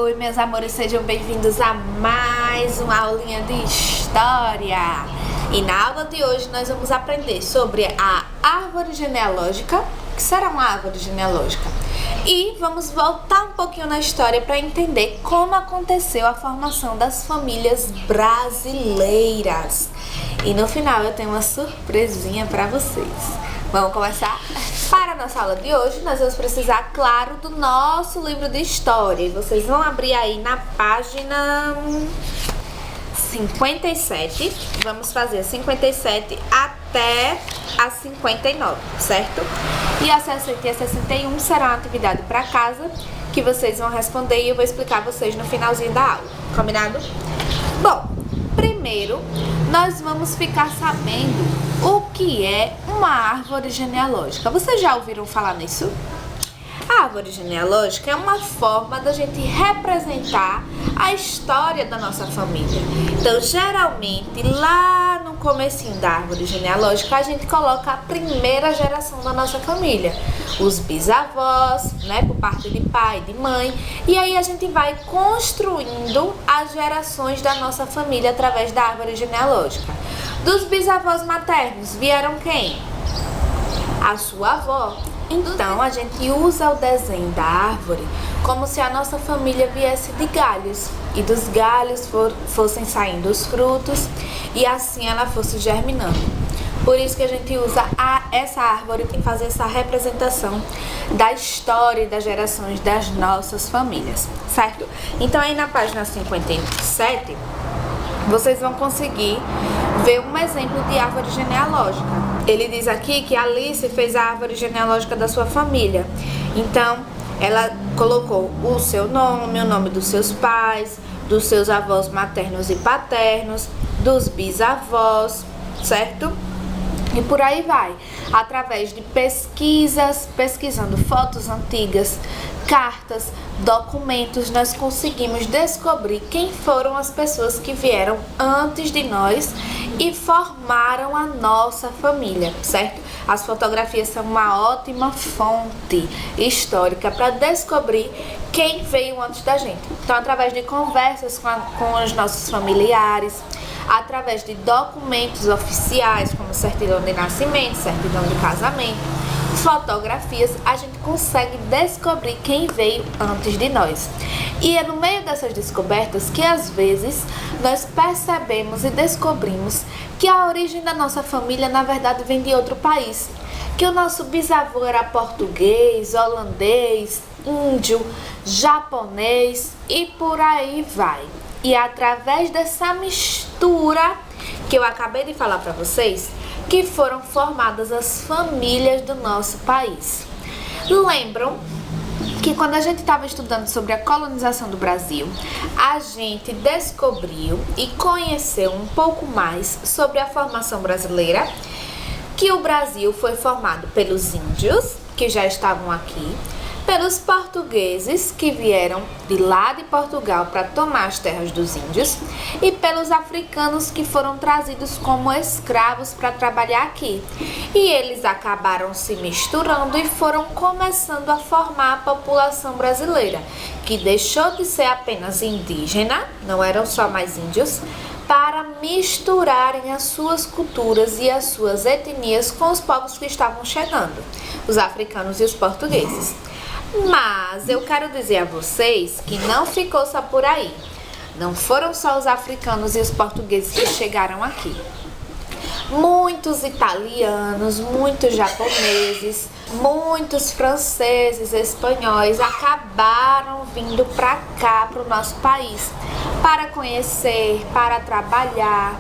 Oi, meus amores, sejam bem-vindos a mais uma aulinha de história. E na aula de hoje nós vamos aprender sobre a árvore genealógica. O que será uma árvore genealógica? E vamos voltar um pouquinho na história para entender como aconteceu a formação das famílias brasileiras. E no final eu tenho uma surpresinha para vocês. Vamos começar? Para a nossa aula de hoje, nós vamos precisar, claro, do nosso livro de história. E vocês vão abrir aí na página 57. Vamos fazer a 57 até a 59, certo? E a 60 e a 61 será uma atividade para casa que vocês vão responder e eu vou explicar a vocês no finalzinho da aula. Combinado? Bom, primeiro nós vamos ficar sabendo o que é uma árvore genealógica. Vocês já ouviram falar nisso? A árvore genealógica é uma forma da gente representar a história da nossa família. Então, geralmente, lá no comecinho da árvore genealógica, a gente coloca a primeira geração da nossa família. Os bisavós, né, por parte de pai e de mãe. E aí a gente vai construindo as gerações da nossa família através da árvore genealógica. Dos bisavós maternos vieram quem? A sua avó. Então, a gente usa o desenho da árvore como se a nossa família viesse de galhos. E dos galhos fossem saindo os frutos e assim ela fosse germinando. Por isso que a gente usa essa árvore para fazer essa representação da história e das gerações das nossas famílias, certo? Então, aí na página 57, vocês vão conseguir ver um exemplo de árvore genealógica. Ele diz aqui que Alice fez a árvore genealógica da sua família. Então, ela colocou o seu nome, o nome dos seus pais, dos seus avós maternos e paternos, dos bisavós, certo? E por aí vai, através de pesquisas, pesquisando fotos antigas, cartas, documentos, nós conseguimos descobrir quem foram as pessoas que vieram antes de nós e formaram a nossa família, certo? As fotografias são uma ótima fonte histórica para descobrir quem veio antes da gente. Então, através de conversas com os nossos familiares, através de documentos oficiais, como certidão de nascimento, certidão de casamento, fotografias, a gente consegue descobrir quem veio antes de nós. E é no meio dessas descobertas que às vezes nós percebemos e descobrimos que a origem da nossa família na verdade vem de outro país, que o nosso bisavô era português, holandês, índio, japonês e por aí vai. E é através dessa mistura que eu acabei de falar para vocês que foram formadas as famílias do nosso país. Lembram que quando a gente estava estudando sobre a colonização do Brasil, a gente descobriu e conheceu um pouco mais sobre a formação brasileira, que o Brasil foi formado pelos índios, que já estavam aqui, pelos portugueses que vieram de lá de Portugal para tomar as terras dos índios e pelos africanos que foram trazidos como escravos para trabalhar aqui. E eles acabaram se misturando e foram começando a formar a população brasileira, que deixou de ser apenas indígena, não eram só mais índios, para misturarem as suas culturas e as suas etnias com os povos que estavam chegando, os africanos e os portugueses. Mas eu quero dizer a vocês que não ficou só por aí. Não foram só os africanos e os portugueses que chegaram aqui. Muitos italianos, muitos japoneses, muitos franceses, espanhóis acabaram vindo para cá, para o nosso país, para conhecer, para trabalhar.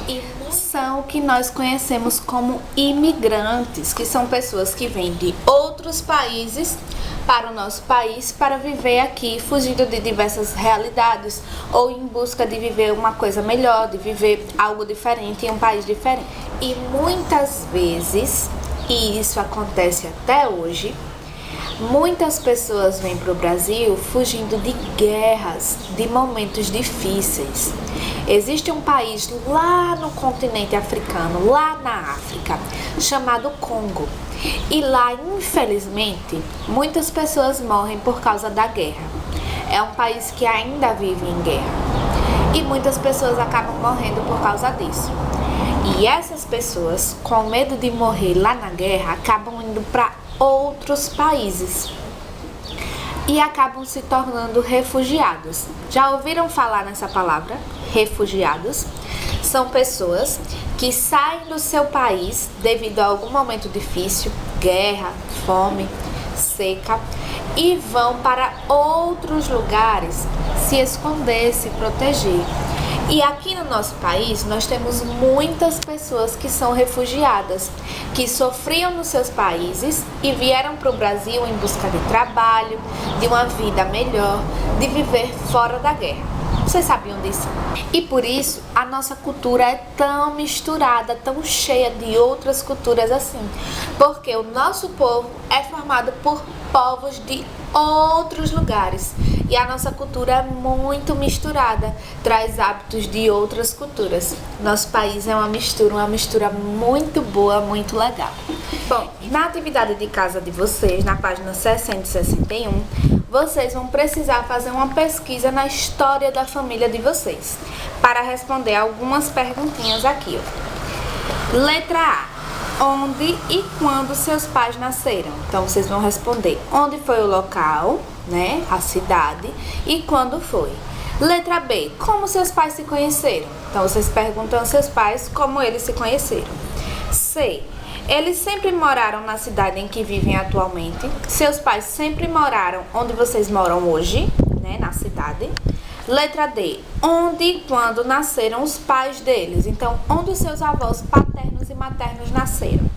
E são o que nós conhecemos como imigrantes, que são pessoas que vêm de outros países para o nosso país para viver aqui, fugindo de diversas realidades ou em busca de viver uma coisa melhor, de viver algo diferente em um país diferente. E muitas vezes, e isso acontece até hoje, muitas pessoas vêm para o Brasil fugindo de guerras, de momentos difíceis. Existe um país lá no continente africano, lá na África, chamado Congo. E lá, infelizmente, muitas pessoas morrem por causa da guerra. é um país que ainda vive em guerra. E muitas pessoas acabam morrendo por causa disso. E essas pessoas, com medo de morrer lá na guerra, acabam indo para outros países e acabam se tornando refugiados. Já ouviram falar nessa palavra? Refugiados? São pessoas que saem do seu país devido a algum momento difícil, guerra, fome, seca, e vão para outros lugares se esconder, se proteger. E aqui no nosso país nós temos muitas pessoas que são refugiadas, que sofriam nos seus países e vieram para o Brasil em busca de trabalho, de uma vida melhor, de viver fora da guerra. Vocês sabiam disso? E por isso a nossa cultura é tão misturada, tão cheia de outras culturas assim. Porque o nosso povo é formado por povos de outros lugares. E a nossa cultura é muito misturada, traz hábitos de outras culturas. Nosso país é uma mistura muito boa, muito legal. Bom, na atividade de casa de vocês, na página 60 e 61, vocês vão precisar fazer uma pesquisa na história da família de vocês, para responder algumas perguntinhas aqui, ó. Letra A. Onde e quando seus pais nasceram? Então, vocês vão responder onde foi o local, né, a cidade, e quando foi. Letra B. Como seus pais se conheceram? Então, vocês perguntam aos seus pais como eles se conheceram. C. Eles sempre moraram na cidade em que vivem atualmente? Seus pais sempre moraram onde vocês moram hoje, né, na cidade? Letra D. Onde e quando nasceram os pais deles? Então, onde os seus avós paternos e maternos nasceram?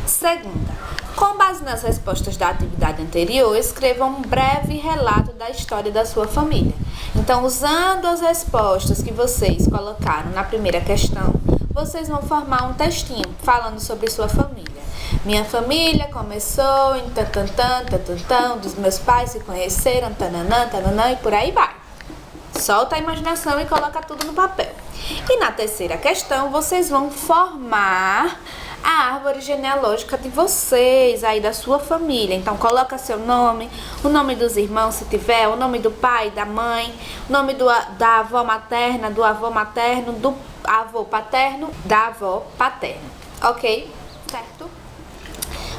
Segunda. Com base nas respostas da atividade anterior, escreva um breve relato da história da sua família. Então, usando as respostas que vocês colocaram na primeira questão, vocês vão formar um textinho falando sobre sua família. Minha família começou em onde os meus pais se conheceram, tananã, tananã, e por aí vai. Solta a imaginação e coloca tudo no papel. E na terceira questão, vocês vão formar a árvore genealógica de vocês, aí da sua família. Então, coloca seu nome, o nome dos irmãos, se tiver, o nome do pai, da mãe, o nome da avó materna, do avô materno, do avô paterno, da avó paterna. Ok? Certo?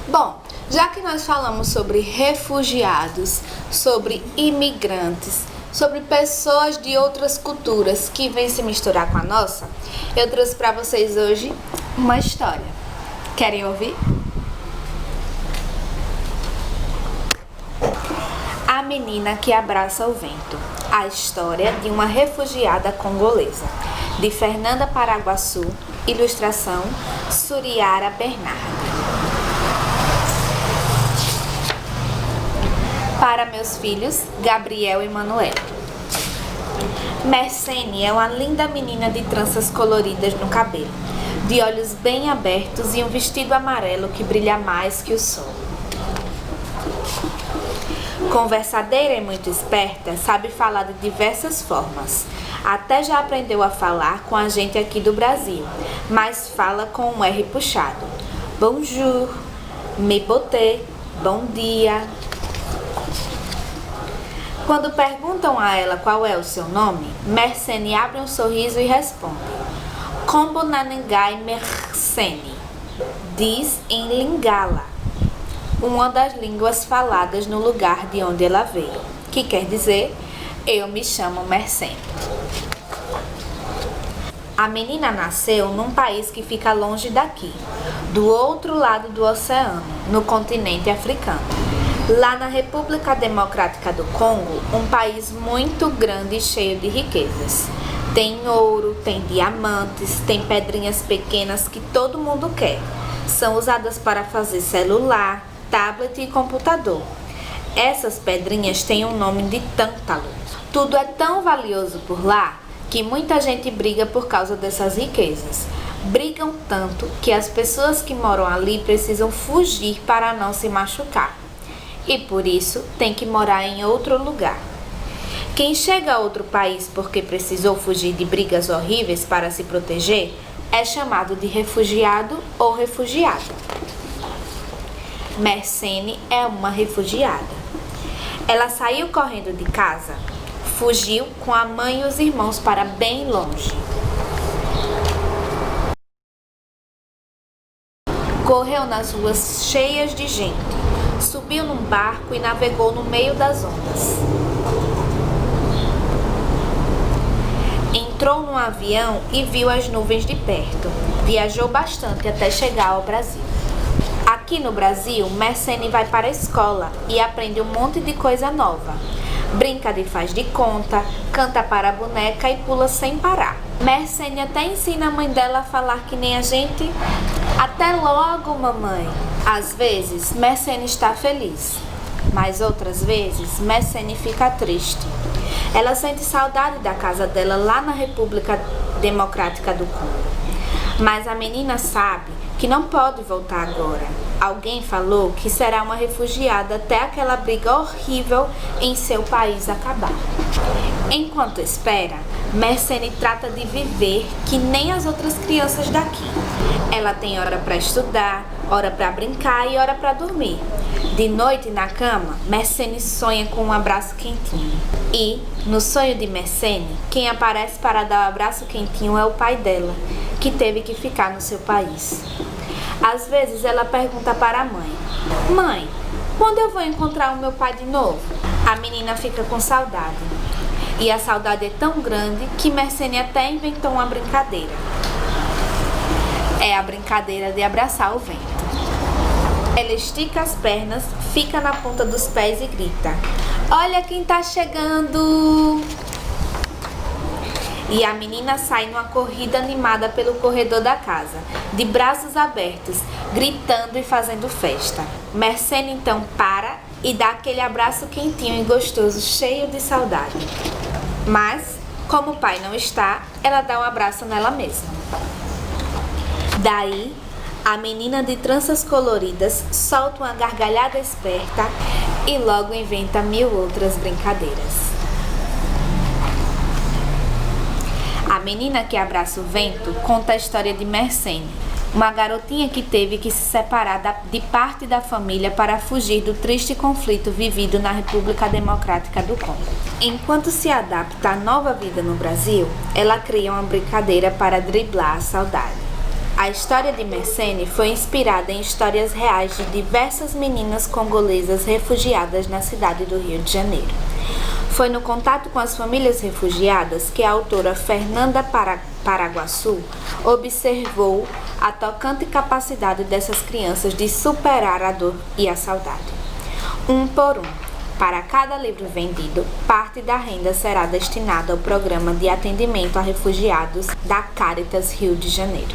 Bom, já que nós falamos sobre refugiados, sobre imigrantes, sobre pessoas de outras culturas que vêm se misturar com a nossa, eu trouxe para vocês hoje uma história. Querem ouvir? A menina que abraça o vento. A história de uma refugiada congolesa, de Fernanda Paraguaçu, ilustração Suriara Bernardo. Para meus filhos, Gabriel e Manuel. Mercene é uma linda menina de tranças coloridas no cabelo, de olhos bem abertos e um vestido amarelo que brilha mais que o sol. Conversadeira e muito esperta, sabe falar de diversas formas. Até já aprendeu a falar com a gente aqui do Brasil, mas fala com um R puxado. Bonjour, me boté, bom dia. Quando perguntam a ela qual é o seu nome, Mercene abre um sorriso e responde: Kombo Nanengai Mercene, diz em Lingala, uma das línguas faladas no lugar de onde ela veio, que quer dizer, eu me chamo Mercene. A menina nasceu num país que fica longe daqui, do outro lado do oceano, no continente africano. Lá na República Democrática do Congo, um país muito grande e cheio de riquezas. Tem ouro, tem diamantes, tem pedrinhas pequenas que todo mundo quer. São usadas para fazer celular, tablet e computador. Essas pedrinhas têm o nome de tântalo. Tudo é tão valioso por lá que muita gente briga por causa dessas riquezas. Brigam tanto que as pessoas que moram ali precisam fugir para não se machucar. E por isso tem que morar em outro lugar. Quem chega a outro país porque precisou fugir de brigas horríveis para se proteger é chamado de refugiado ou refugiada. Mercene é uma refugiada. Ela saiu correndo de casa, fugiu com a mãe e os irmãos para bem longe. Correu nas ruas cheias de gente, subiu num barco e navegou no meio das ondas. Entrou num avião e viu as nuvens de perto. Viajou bastante até chegar ao Brasil. Aqui no Brasil, Mersenne vai para a escola e aprende um monte de coisa nova. Brinca de faz de conta, canta para a boneca e pula sem parar. Mersenne até ensina a mãe dela a falar que nem a gente. Até logo, mamãe! Às vezes, Mersenne está feliz, mas outras vezes, Mersenne fica triste. Ela sente saudade da casa dela lá na República Democrática do Congo. Mas a menina sabe que não pode voltar agora. Alguém falou que será uma refugiada até aquela briga horrível em seu país acabar. Enquanto espera, Mersenne trata de viver que nem as outras crianças daqui. Ela tem hora para estudar, hora para brincar e hora para dormir. De noite na cama, Mersenne sonha com um abraço quentinho. E, no sonho de Mersenne, quem aparece para dar o abraço quentinho é o pai dela, que teve que ficar no seu país. Às vezes ela pergunta para a mãe: Mãe, quando eu vou encontrar o meu pai de novo? A menina fica com saudade. E a saudade é tão grande que Mersenne até inventou uma brincadeira. É a brincadeira de abraçar o vento. Ela estica as pernas, fica na ponta dos pés e grita: Olha quem tá chegando! E a menina sai numa corrida animada pelo corredor da casa, de braços abertos, gritando e fazendo festa. Mersenne então para e dá aquele abraço quentinho e gostoso, cheio de saudade. Mas, como o pai não está, ela dá um abraço nela mesma. Daí, a menina de tranças coloridas solta uma gargalhada esperta e logo inventa 1000 outras brincadeiras. A menina que abraça o vento conta a história de Mersenne, uma garotinha que teve que se separar de parte da família para fugir do triste conflito vivido na República Democrática do Congo. Enquanto se adapta à nova vida no Brasil, ela cria uma brincadeira para driblar a saudade. A história de Mersenne foi inspirada em histórias reais de diversas meninas congolesas refugiadas na cidade do Rio de Janeiro. Foi no contato com as famílias refugiadas que a autora Fernanda Paraguaçu observou a tocante capacidade dessas crianças de superar a dor e a saudade. Um por um, para cada livro vendido, parte da renda será destinada ao programa de atendimento a refugiados da Caritas Rio de Janeiro.